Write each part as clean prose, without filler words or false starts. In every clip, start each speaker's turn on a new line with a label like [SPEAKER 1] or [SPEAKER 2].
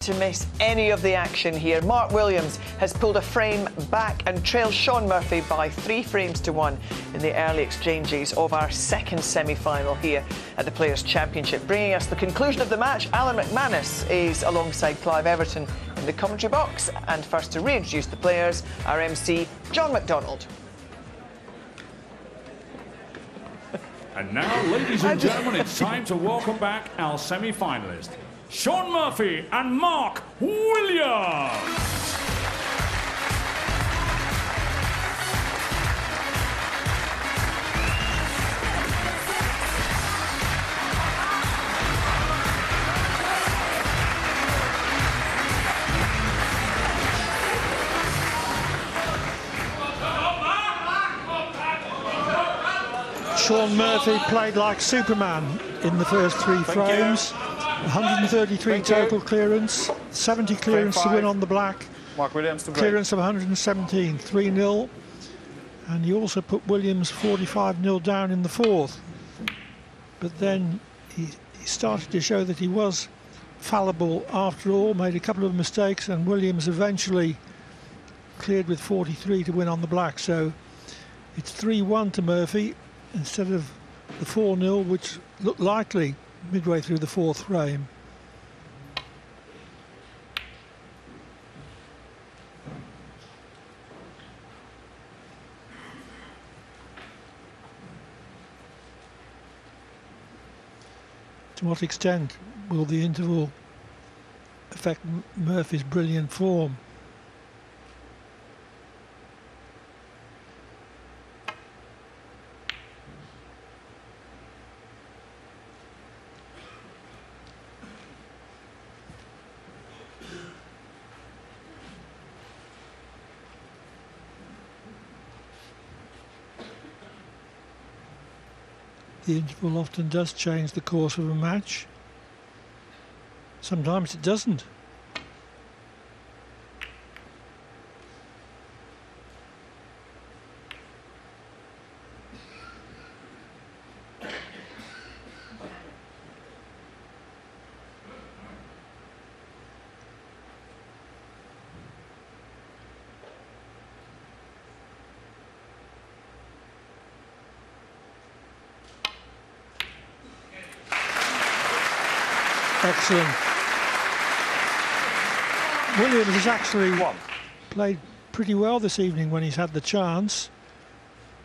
[SPEAKER 1] to miss any of the action here. Mark Williams has pulled a frame back and trails Shaun Murphy by 3 frames to 1 in the early exchanges of our second semi-final here at the Players' Championship. Bringing us the conclusion of the match, Alan McManus is alongside Clive Everton in the commentary box. And first to reintroduce the players, our MC, John McDonald.
[SPEAKER 2] And now, ladies and gentlemen, it's time to welcome back our semi-finalists, Shaun Murphy and Mark Williams.
[SPEAKER 3] Shaun Murphy played like Superman in the first 3 frames. 133 total clearance, 70 clearance to win on the black.
[SPEAKER 4] Mark Williams to break.
[SPEAKER 3] Clearance of 117, 3-0. And he also put Williams 45-0 down in the 4th. But then he started to show that he was fallible after all, made a couple of mistakes, and Williams eventually cleared with 43 to win on the black. So it's 3-1 to Murphy instead of the 4-0, which looked likely midway through the 4th frame. To what extent will the interval affect Murphy's brilliant form? The interval often does change the course of a match. Sometimes it doesn't. Excellent. Williams has actually played pretty well this evening when he's had the chance.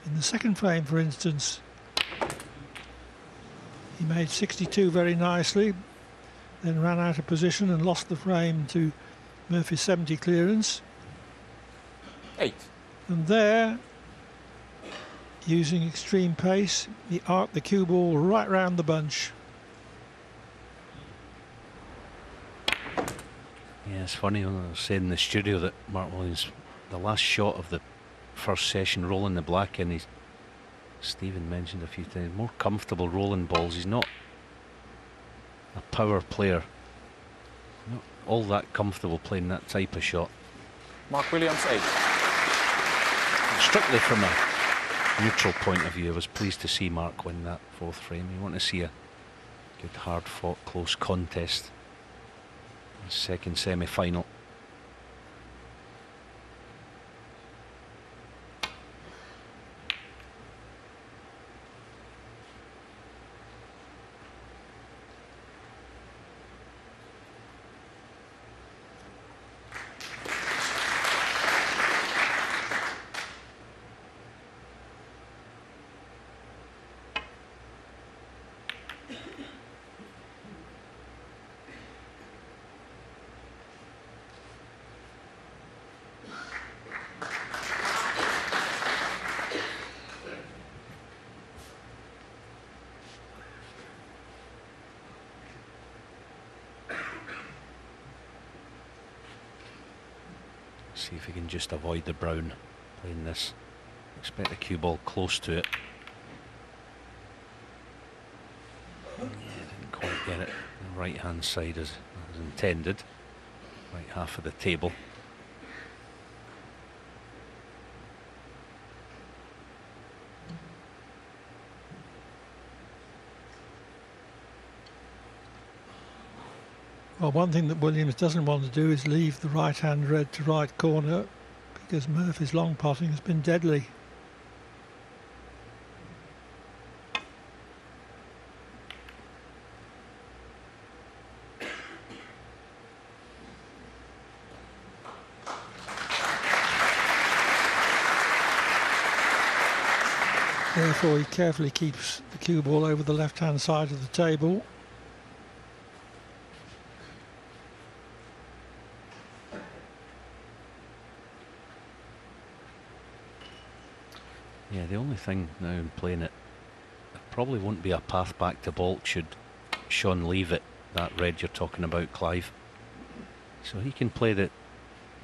[SPEAKER 3] In the second frame, for instance, he made 62 very nicely, then ran out of position and lost the frame to Murphy's 70 clearance.
[SPEAKER 4] 8.
[SPEAKER 3] And there, using extreme pace, he arced the cue ball right round the bunch.
[SPEAKER 5] Yeah, it's funny when I was saying in the studio that Mark Williams, the last shot of the first session, rolling the black in, he's, Stephen mentioned a few times, more comfortable rolling balls. He's not a power player, not all that comfortable playing that type of shot.
[SPEAKER 4] Mark Williams 8.
[SPEAKER 5] Strictly from a neutral point of view, I was pleased to see Mark win that 4th frame. You want to see a good, hard-fought, close contest. Second semi-final. See if he can just avoid the brown playing this. Expect the cue ball close to it. Yeah, didn't quite get it. The right hand side as intended. Right half of the table.
[SPEAKER 3] Well, one thing that Williams doesn't want to do is leave the right-hand red to right corner, because Murphy's long potting has been deadly. Therefore, he carefully keeps the cue ball over the left-hand side of the table.
[SPEAKER 5] Yeah, the only thing now in playing it, there probably won't be a path back to baulk should Sean leave it, that red you're talking about, Clive. So he can play the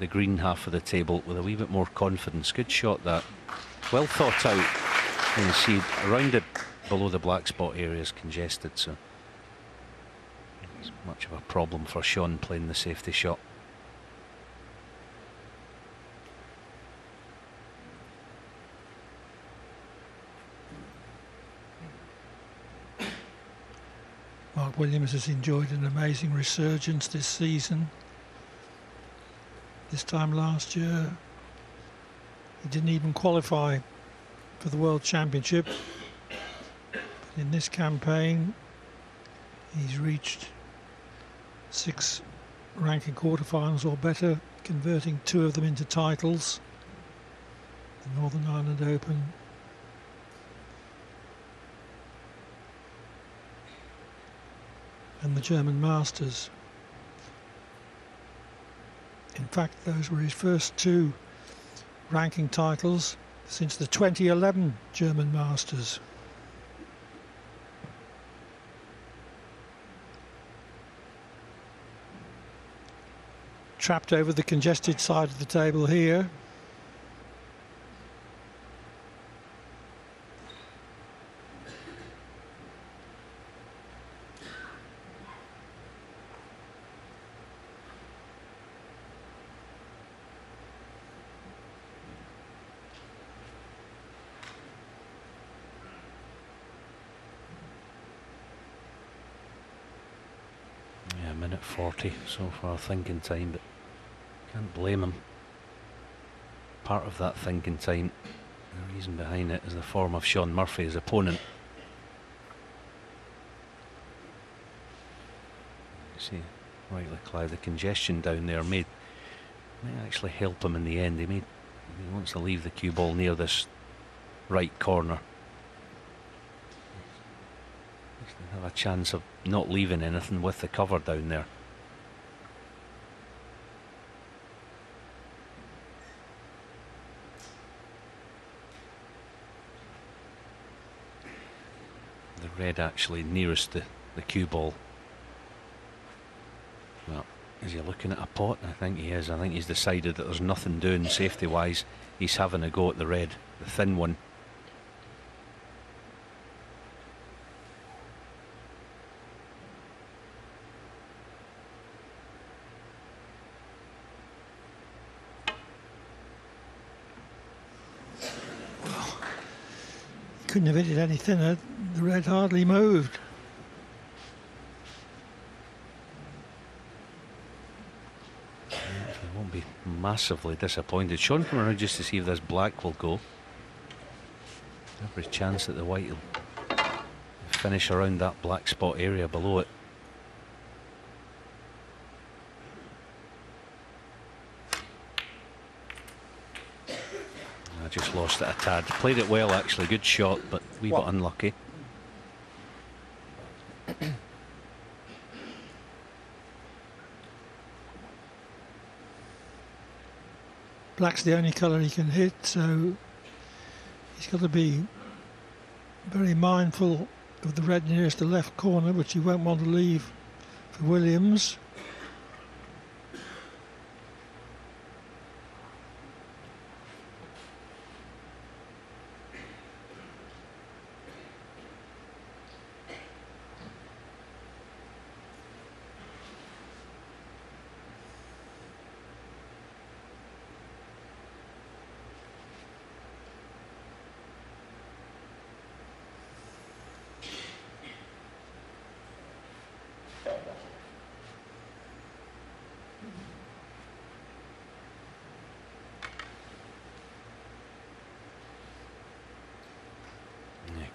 [SPEAKER 5] green half of the table with a wee bit more confidence. Good shot, that. Well thought out. And you see around it below the black spot area is congested, so it's much of a problem for Sean playing the safety shot.
[SPEAKER 3] Mark Williams has enjoyed an amazing resurgence this season. This time last year, he didn't even qualify for the World Championship. But in this campaign, he's reached 6 ranking quarterfinals or better, converting 2 of them into titles. The Northern Ireland Open and the German Masters. In fact, those were his first 2 ranking titles since the 2011 German Masters. Trapped over the congested side of the table here.
[SPEAKER 5] Minute 40 so far thinking time, but can't blame him. Part of that thinking time, the reason behind it is the form of Sean Murphy, his opponent. You see, rightly, Clive, the congestion down there might actually help him in the end. He wants to leave the cue ball near this right corner. Have a chance of not leaving anything with the cover down there. The red actually nearest the cue ball. Well, is he looking at a pot? I think he is. I think he's decided that there's nothing doing safety wise. He's having a go at the red, the thin one.
[SPEAKER 3] Couldn't have hit it any thinner. The red hardly moved.
[SPEAKER 5] He won't be massively disappointed. Sean coming around just to see if this black will go. Every chance that the white will finish around that black spot area below it. I just lost it a tad. Played it well actually, good shot, but a wee bit unlucky.
[SPEAKER 3] Black's the only colour he can hit, so he's got to be very mindful of the red nearest the left corner, which he won't want to leave for Williams.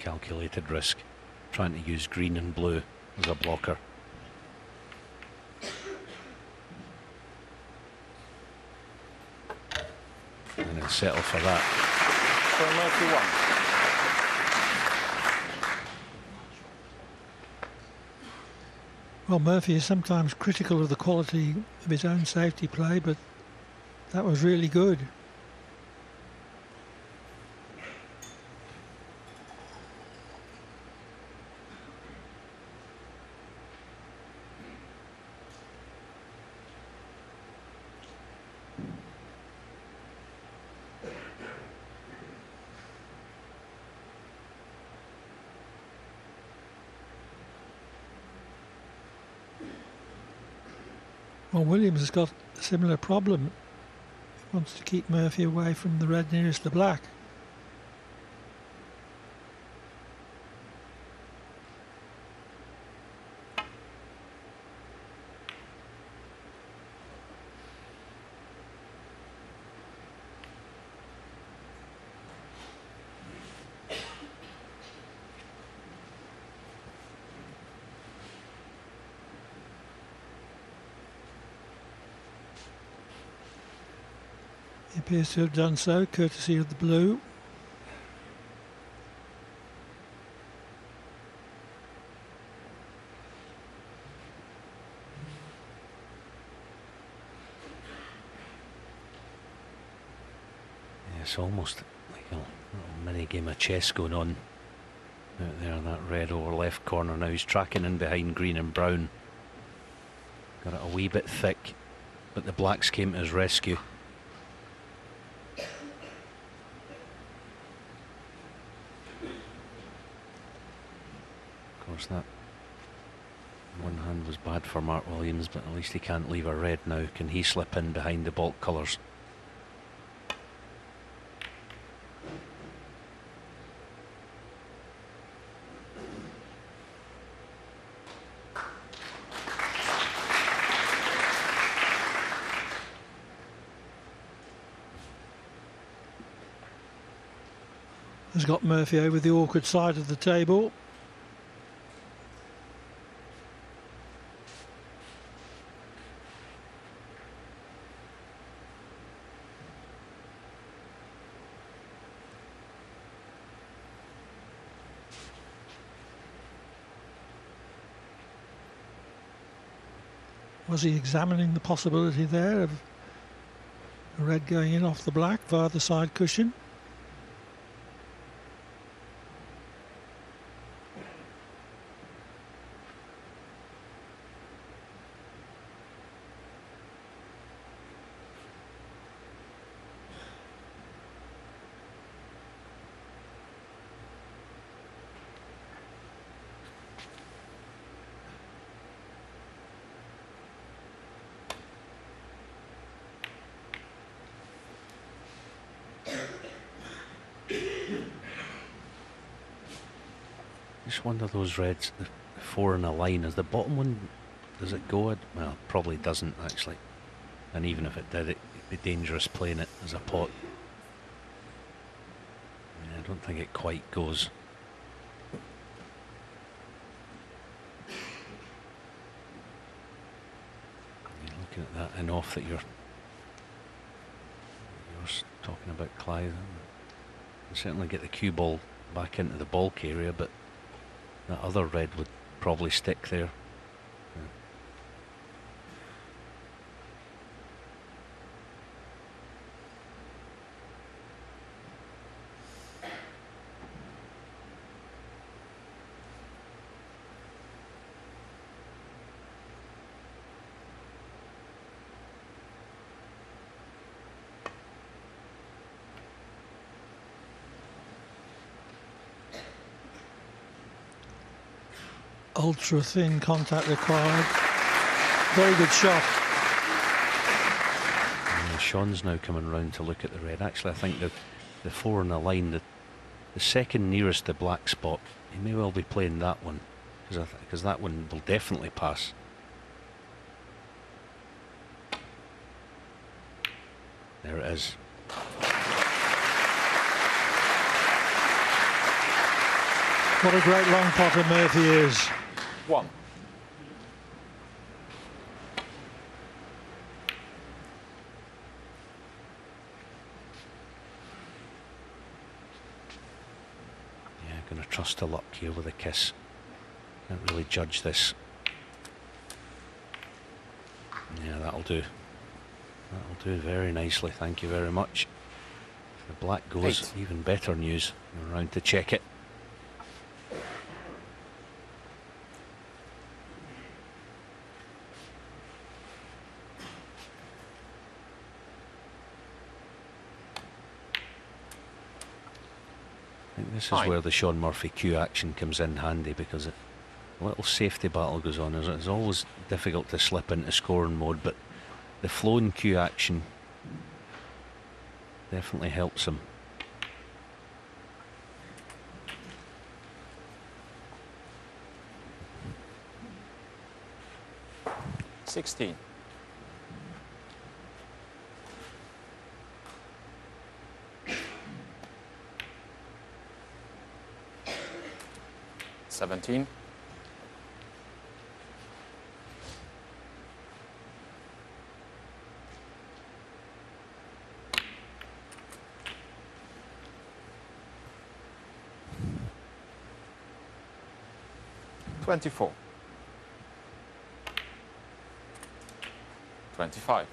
[SPEAKER 5] calculated risk, trying to use green and blue as a blocker. And then settle for that.
[SPEAKER 4] So Murphy 1.
[SPEAKER 3] Well, Murphy is sometimes critical of the quality of his own safety play, but that was really good. Well, Williams has got a similar problem. He wants to keep Murphy away from the red nearest the black. He appears to have done so, courtesy of the blue.
[SPEAKER 5] Yeah, it's almost like a little mini game of chess going on out there in that red over left corner. Now he's tracking in behind green and brown. Got it a wee bit thick, but the blacks came to his rescue. Of course, that one hand was bad for Mark Williams, but at least he can't leave a red now. Can he slip in behind the baulk colours?
[SPEAKER 3] Has got Murphy over the awkward side of the table. Was he examining the possibility there of a red going in off the black via the side cushion?
[SPEAKER 5] Just wonder those reds, the four in a line, is the bottom one, does it go? Well, it probably doesn't actually. And even if it did, it'd be dangerous playing it as a pot. Yeah, I don't think it quite goes. You're looking at that in off that you're talking about, Clive. You certainly get the cue ball back into the baulk area, but that other red would probably stick there.
[SPEAKER 3] Ultra thin contact required. Very good shot.
[SPEAKER 5] And Sean's now coming round to look at the red. Actually, I think the four in the line, the second nearest the black spot, he may well be playing that one, because that one will definitely pass. There it is.
[SPEAKER 3] What a great long potter Murphy is.
[SPEAKER 4] 1.
[SPEAKER 5] Yeah, going to trust to luck here with a kiss. Can't really judge this. Yeah, that'll do. That'll do very nicely, thank you very much. The black goes,
[SPEAKER 4] 8.
[SPEAKER 5] even better news. Around to check it. I think this is
[SPEAKER 4] 9.
[SPEAKER 5] where the Sean Murphy cue action comes in handy, because a little safety battle goes on. It's always difficult to slip into scoring mode, but the flowing cue action definitely helps him.
[SPEAKER 4] $16. $17. $24. $25.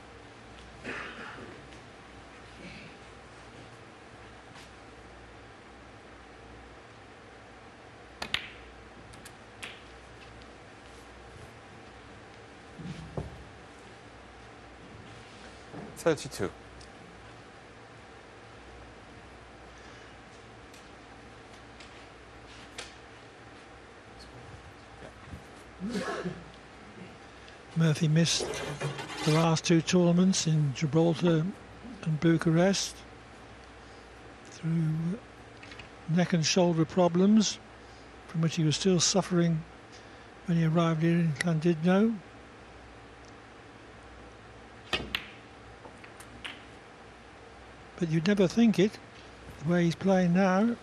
[SPEAKER 4] $32.
[SPEAKER 3] Murphy missed the last 2 tournaments in Gibraltar and Bucharest through neck and shoulder problems, from which he was still suffering when he arrived here in Llandudno. But you'd never think it, the way he's playing now.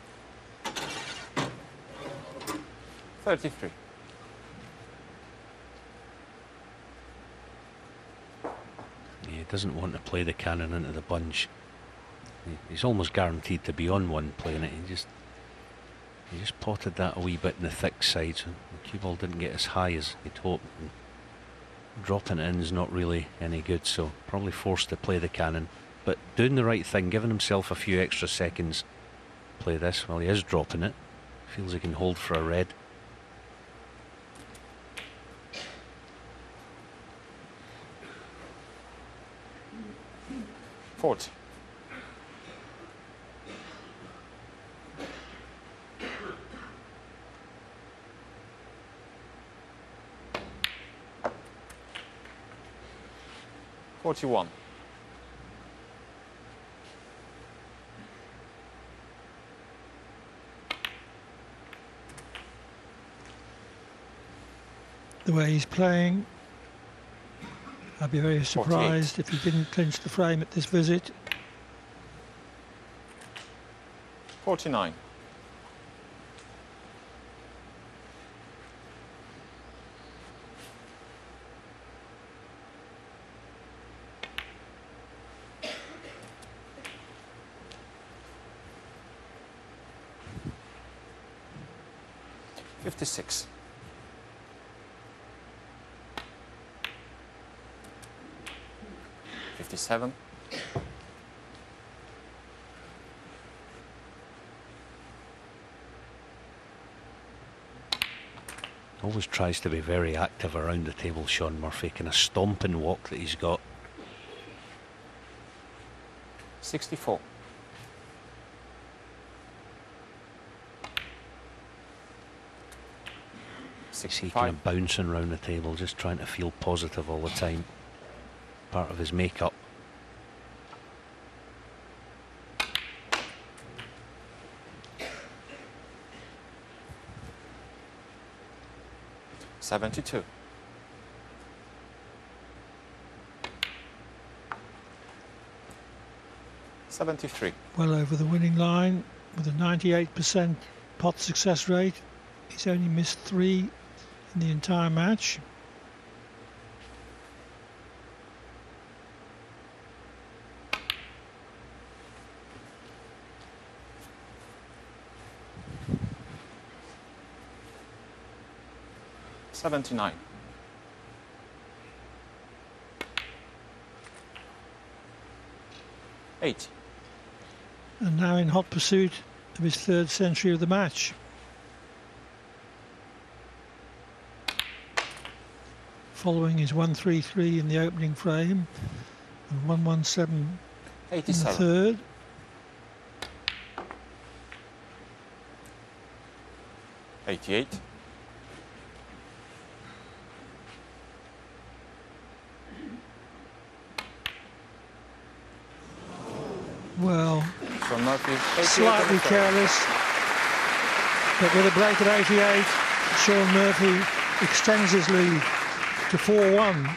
[SPEAKER 4] 33.
[SPEAKER 5] He doesn't want to play the cannon into the bunch. He's almost guaranteed to be on one playing it. He just potted that a wee bit in the thick side, so the cue ball didn't get as high as he'd hoped. And dropping it in is not really any good, so probably forced to play the cannon. But doing the right thing, giving himself a few extra seconds. Play this while he is dropping it. Feels he can hold for a red.
[SPEAKER 4] $40. $41.
[SPEAKER 3] The way he's playing, I'd be very surprised
[SPEAKER 4] 48.
[SPEAKER 3] if he didn't clinch the frame at this visit.
[SPEAKER 4] 49. $56. $57.
[SPEAKER 5] Always tries to be very active around the table, Sean Murphy. Kind of stomping walk that he's got.
[SPEAKER 4] 64.
[SPEAKER 5] You see kind of bouncing around the table, just trying to feel positive all the time. Part of his makeup.
[SPEAKER 4] $72. $73.
[SPEAKER 3] Well over the winning line with a 98% pot success rate. He's only missed 3 in the entire match.
[SPEAKER 4] $79. 80.
[SPEAKER 3] And now in hot pursuit of his 3rd century of the match. Following his 133 in the opening frame and 117 in the 3rd.
[SPEAKER 4] 88.
[SPEAKER 3] Well,
[SPEAKER 4] Sean Murphy, 88
[SPEAKER 3] slightly careless, but with a break at 88, Sean Murphy extends his lead to 4-1.